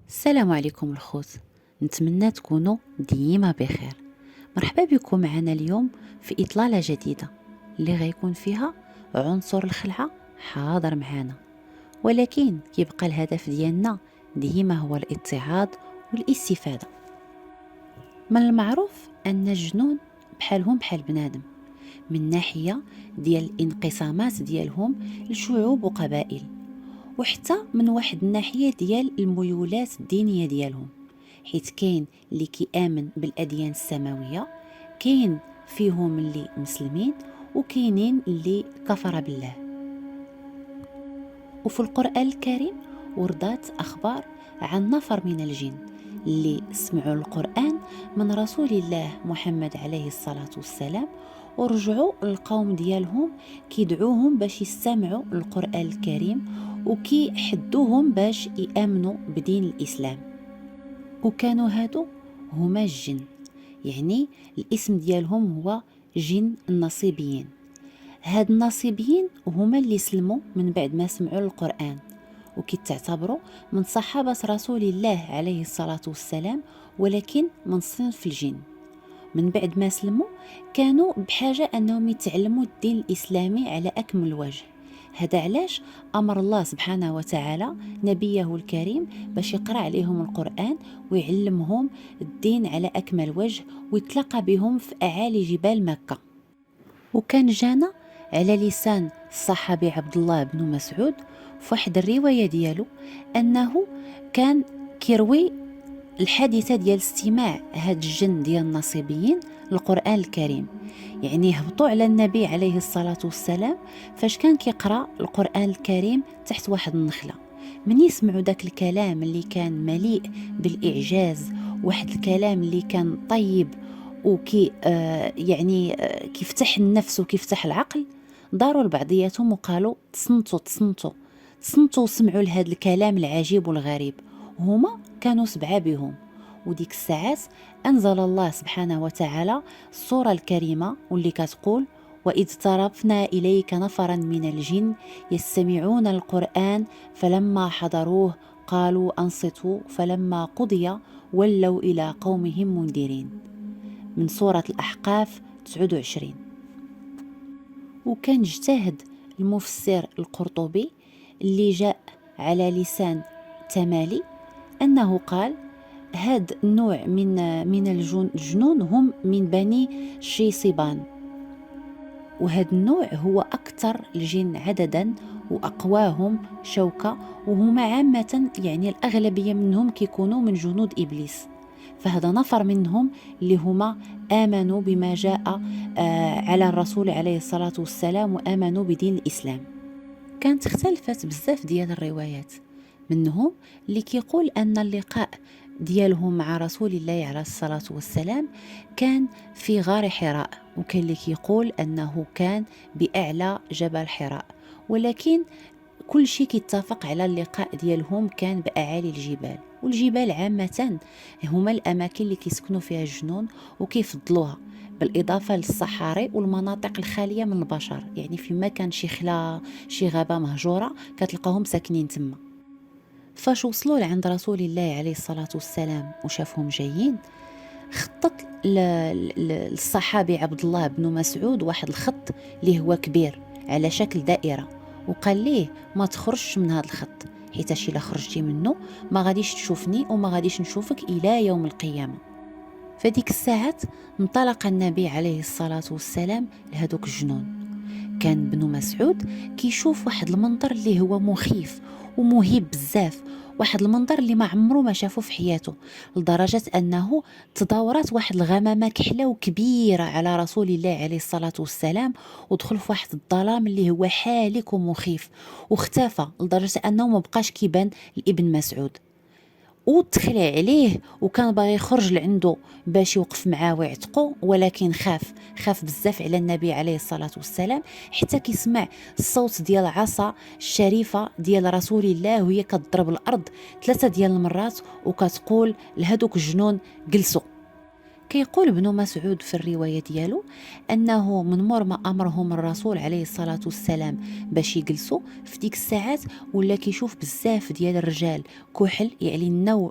السلام عليكم الخوت. نتمنى تكونوا ديما بخير. مرحبا بكم معنا اليوم في إطلالة جديدة اللي غيكون فيها عنصر الخلعة حاضر معنا، ولكن كيبقى الهدف ديالنا ديما هو الاتعاظ والاستفادة. من المعروف أن الجنون بحالهم بحال بنادم من ناحية ديال الانقسامات ديالهم لشعوب وقبائل، وحتى من واحد الناحية ديال الميولات الدينية ديالهم، حيث كاين اللي كيآمن بالأديان السماوية، كاين فيهم اللي مسلمين وكاينين اللي كفر بالله. وفي القرآن الكريم وردات أخبار عن نفر من الجن اللي سمعوا القرآن من رسول الله محمد عليه الصلاة والسلام، ورجعوا للقوم ديالهم كيدعوهم باش يستمعوا القرآن الكريم وكي حدوهم باش يأمنوا بدين الإسلام. وكانوا هادو هما الجن، يعني الاسم ديالهم هو جن النصيبيين. هاد النصيبيين هما اللي سلموا من بعد ما سمعوا القرآن، وكيتعتبروا من صحابة رسول الله عليه الصلاة والسلام، ولكن من صنف الجن. من بعد ما سلموا كانوا بحاجة أنهم يتعلموا الدين الإسلامي على أكمل وجه. هذا علاش أمر الله سبحانه وتعالى نبيه الكريم باش يقرأ عليهم القرآن ويعلمهم الدين على أكمل وجه، ويتلقى بهم في أعالي جبال مكة. وكان جانا على لسان الصحابي عبد الله بن مسعود في واحد الرواية ديالو أنه كان كيروي الحادثة ديال استماع هاد الجن ديال النصيبيين للقرآن الكريم. يعني هبطوا على النبي عليه الصلاة والسلام فاش كان كيقرأ القرآن الكريم تحت واحد النخلة. من يسمعوا داك الكلام اللي كان مليء بالإعجاز، واحد الكلام اللي كان طيب وكي كيفتح النفس وكيفتح العقل، داروا لبعضياتهم وقالوا تصنتوا وسمعوا لهذا الكلام العجيب والغريب. هما كانوا 7 بهم. وديك الساعات أنزل الله سبحانه وتعالى السورة الكريمة واللي كتقول: وإذ صرفنا إليك نفرا من الجن يستمعون القرآن فلما حضروه قالوا أنصتوا فلما قضي ولوا إلى قومهم منذرين، من سورة الأحقاف 29. وكان اجتهد المفسر القرطبي اللي جاء على لسان تمالي أنه قال: هاد النوع من الجنون هم من بني شيصبان، وهذا النوع هو أكثر الجن عددا وأقواهم شوكة، وهما عامة يعني الأغلبية منهم كيكونوا من جنود إبليس. فهذا نفر منهم اللي هما آمنوا بما جاء على الرسول عليه الصلاة والسلام وآمنوا بدين الإسلام. كانت اختلفت بزاف ديال الروايات، منهم اللي كيقول أن اللقاء ديالهم مع رسول الله عليه الصلاة والسلام كان في غار حراء، وكان اللي كيقول أنه كان بأعلى جبل حراء، ولكن كل شيء كيتفق على اللقاء ديالهم كان بأعالي الجبال. والجبال عامة هما الأماكن اللي كيسكنوا فيها الجنون وكيفضلوها، بالإضافة للصحاري والمناطق الخالية من البشر، يعني فيما كان شي خلا شي غابة مهجورة كتلقاهم ساكنين تما. فاش وصلوا لعند رسول الله عليه الصلاة والسلام وشافهم جايين، خطط للصحابي عبد الله بن مسعود واحد الخط اللي هو كبير على شكل دائرة، وقال ليه: ما تخرجش من هذا الخط، حيت الا خرجتي منه ما غاديش تشوفني وما غاديش نشوفك إلى يوم القيامة. فديك الساعات انطلق النبي عليه الصلاة والسلام لهذوك الجنون. كان ابن مسعود كيشوف واحد المنظر اللي هو مخيف ومهيب بزاف، واحد المنظر اللي ما عمره ما شافه في حياته، لدرجة أنه تداورت واحد الغمامة كحلة وكبيرة على رسول الله عليه الصلاة والسلام، ودخل في واحد الظلام اللي هو حالك ومخيف، واختفى لدرجة أنه ما بقاش كيبان لابن مسعود. ودخل عليه وكان باغي يخرج لعنده باش يوقف معاه ويعتقو، ولكن خاف بزاف على النبي عليه الصلاة والسلام، حتى كيسمع الصوت ديال العصا الشريفة ديال رسول الله وهي كتضرب الأرض 3 ديال المرات وكتقول لهذوك الجنون: جلسوا. كيقول ابن مسعود في الرواية ديالو أنه من مور ما أمرهم الرسول عليه الصلاة والسلام باش يجلسوا في ديك الساعات، ولا كيشوف بزاف ديال الرجال كحل، يعني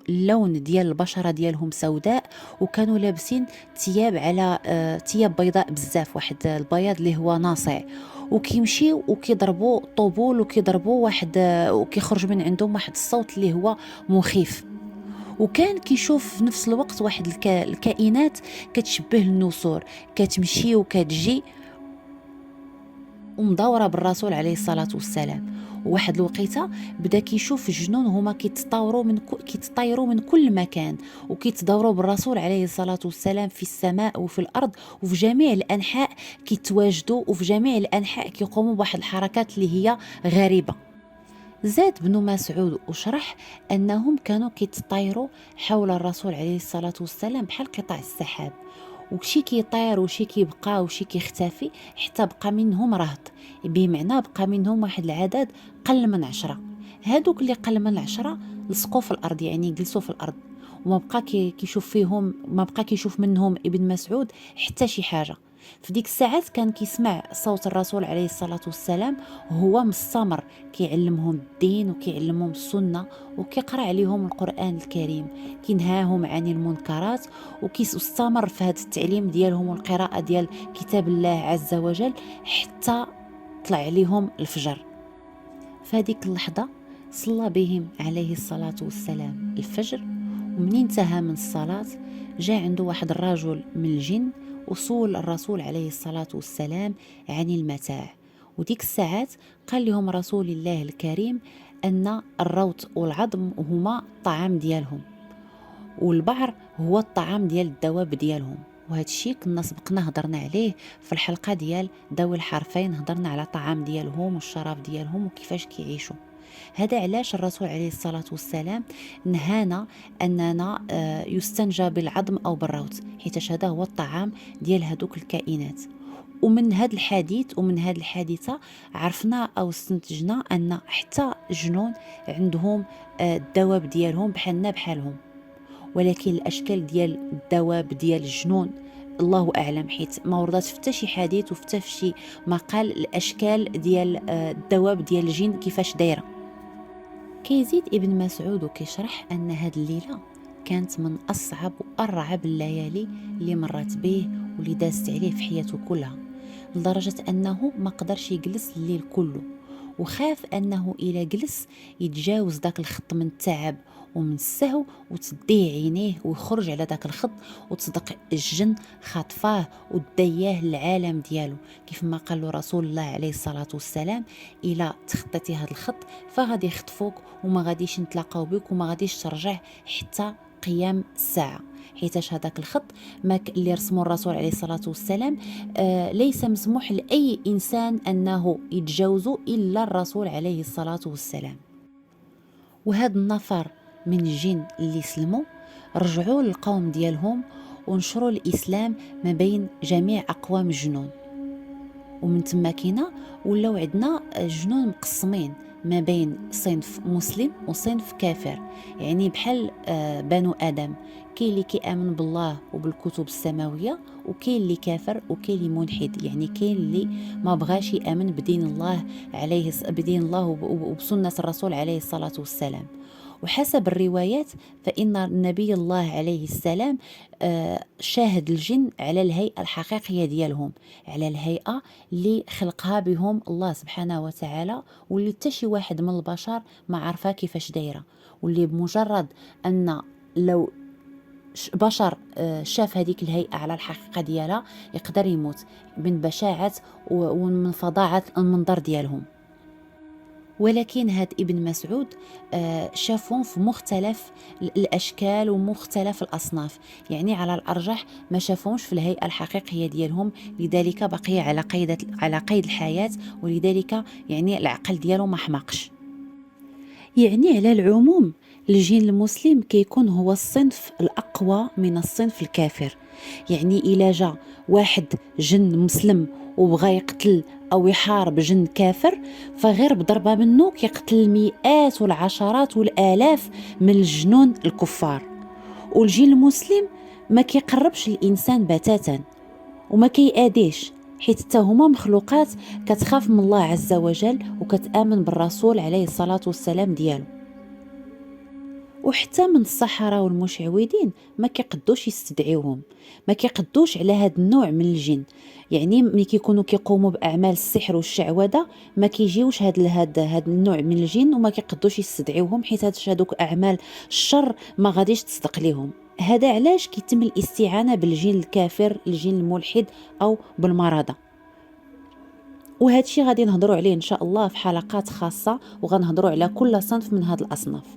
اللون ديال البشرة ديالهم سوداء، وكانوا لابسين ثياب على ثياب بيضاء بزاف، واحد البياض اللي هو ناصع، وكيمشيو وكيضربوا طبول وكيضربوا واحد وكيخرج من عندهم واحد الصوت اللي هو مخيف. وكان كيشوف في نفس الوقت واحد الكائنات كتشبه النسور كتمشي وكتجي ومدورة بالرسول عليه الصلاة والسلام. وواحد الوقيته بدا كيشوف الجنون هما كيتطايروا من كل مكان وكيتدوروا بالرسول عليه الصلاة والسلام في السماء وفي الأرض وفي جميع الأنحاء، كيتواجدوا وفي جميع الأنحاء كيقوموا بواحد الحركات اللي هي غريبة. زاد بن مسعود وشرح أنهم كانوا كيتطايروا حول الرسول عليه الصلاة والسلام بحال قطع السحاب، وشي كيطير وشي كيبقى وشي كيختفي، حتى بقى منهم رهط، بمعنى بقى منهم واحد العدد قل من 10. هادوك اللي قل من 10 لصقوا في الأرض، يعني جلسوا في الأرض، وما بقى كيشوف فيهم، ما بقى كيشوف منهم ابن مسعود حتى شي حاجة. في ديك الساعات كان كيسمع صوت الرسول عليه الصلاة والسلام، هو مستمر كيعلمهم الدين وكيعلمهم السنة وكيقرأ عليهم القرآن الكريم، كينهاهم عن المنكرات وكيستمر في هذا التعليم ديالهم والقراءة ديال كتاب الله عز وجل حتى طلع عليهم الفجر. فهذيك اللحظة صلى بهم عليه الصلاة والسلام الفجر، ومن انتهى من الصلاة جاء عنده واحد الرجل من الجن وصول الرسول عليه الصلاة والسلام عن المتاع. وديك الساعات قال لهم رسول الله الكريم أن الروث والعظم هما الطعام ديالهم، والبعر هو الطعام ديال الدواب ديالهم. وهذا الشيء كنا سبقنا هضرنا عليه في الحلقة ديال ذوي الحرفين، هضرنا على الطعام ديالهم والشراب ديالهم وكيفاش كيعيشوا. هذا علاش الرسول عليه الصلاة والسلام نهانا أننا يستنجى بالعظم أو بالروث، حيت هذا هو الطعام ديال هذوك الكائنات. ومن هذا الحديث ومن هذه الحادثة عرفنا أو استنتجنا أن حتى الجنون عندهم الدواب ديالهم بحالنا بحالهم، ولكن الأشكال ديال الدواب ديال الجنون الله أعلم، حيث ما وردت في شي حديث وفي شي مقال الأشكال ديال الدواب ديال الجن كيفاش دايرة. كيزيد ابن مسعود وكيشرح أن هاد الليلة كانت من أصعب وأرعب الليالي اللي مرت به واللي دازت عليه في حياته كلها، لدرجة أنه ما قدرش يجلس الليل كله، وخاف أنه إلى جلس يتجاوز داك الخط من التعب ومن السهو وتديه عينيه ويخرج على داك الخط وتصدق الجن خاطفاه ودياه للعالم ديالو، كيف ما قال له رسول الله عليه الصلاة والسلام: إلى تخطيتي هذا الخط فغادي يخطفوك وما غاديش نتلاقاو بك وما غاديش ترجع حتى قيام الساعة، حيتاش هذاك الخط اللي رسمه الرسول عليه الصلاة والسلام ليس مسموح لأي إنسان أنه يتجاوزه إلا الرسول عليه الصلاة والسلام. وهذا النفر من الجن اللي سلموا رجعوا للقوم ديالهم ونشروا الإسلام ما بين جميع أقوام الجنون، ومن تما كينا ولاو عندنا جنون مقسمين ما بين صنف مسلم وصنف كافر، يعني بحال بنو آدم، كاين اللي كيامن بالله وبالكتب السماويه وكاين اللي كافر وكاين اللي ملحد، يعني كاين اللي ما بغاش يامن بدين الله وبسنه الرسول عليه الصلاه والسلام. وحسب الروايات فإن نبي الله عليه السلام شاهد الجن على الهيئة الحقيقية ديالهم، على الهيئة اللي خلقها بهم الله سبحانه وتعالى، واللي تشي واحد من البشر ما عرفها كيفاش دايرة، واللي بمجرد أن لو بشر شاف هذيك الهيئة على الحقيقة ديالها يقدر يموت من بشاعة ومن فظاعة المنظر ديالهم. ولكن هاد ابن مسعود شافهم في مختلف الأشكال ومختلف الأصناف، يعني على الأرجح ما شافهمش في الهيئة الحقيقية ديالهم، لذلك بقي على قيد الحياة، ولذلك يعني العقل ديالو ما حمقش. يعني على العموم الجن المسلم كيكون هو الصنف الأقوى من الصنف الكافر، يعني إلا جاء واحد جن مسلم وبغى يقتل أو يحارب جن كافر فغير بضربة منه كيقتل المئات والعشرات والآلاف من الجنون الكفار. والجن المسلم ما كيقربش الانسان بتاتا وما كيأذيش، حيت حتى هما مخلوقات كتخاف من الله عز وجل وكتآمن بالرسول عليه الصلاة والسلام ديالو. وحتى من السحرة والمشعوذين ما كيقدوش يستدعيوهم، ما كيقدوش على هذا النوع من الجن. يعني ملي كيكونوا كيقوموا باعمال السحر والشعوذه ما كيجيوش هاد النوع من الجن وما كيقدوش يستدعيوهم، حيت هادوك اعمال الشر ما غاديش تصدق ليهم. هذا علاش كيتم الاستعانه بالجن الكافر، الجن الملحد او بالمرضى. وهذا الشيء غادي نهضروا عليه ان شاء الله في حلقات خاصه، وغنهضروا على كل صنف من هاد الاصناف.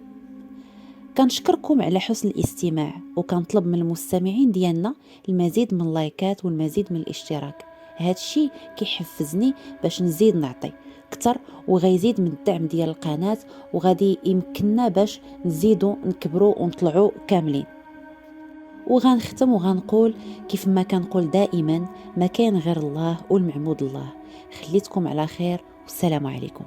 كنشكركم على حسن الاستماع، وكنطلب من المستمعين ديالنا المزيد من اللايكات والمزيد من الاشتراك. هذا الشيء كيحفزني باش نزيد نعطي اكثر، وغيزيد من الدعم ديال القناه، وغادي يمكننا باش نزيدوا نكبروا ونطلعوا كاملين. وغنختم وغنقول كيف ما كنقول دائما: ما كان غير الله والمعبود الله. خليتكم على خير والسلام عليكم.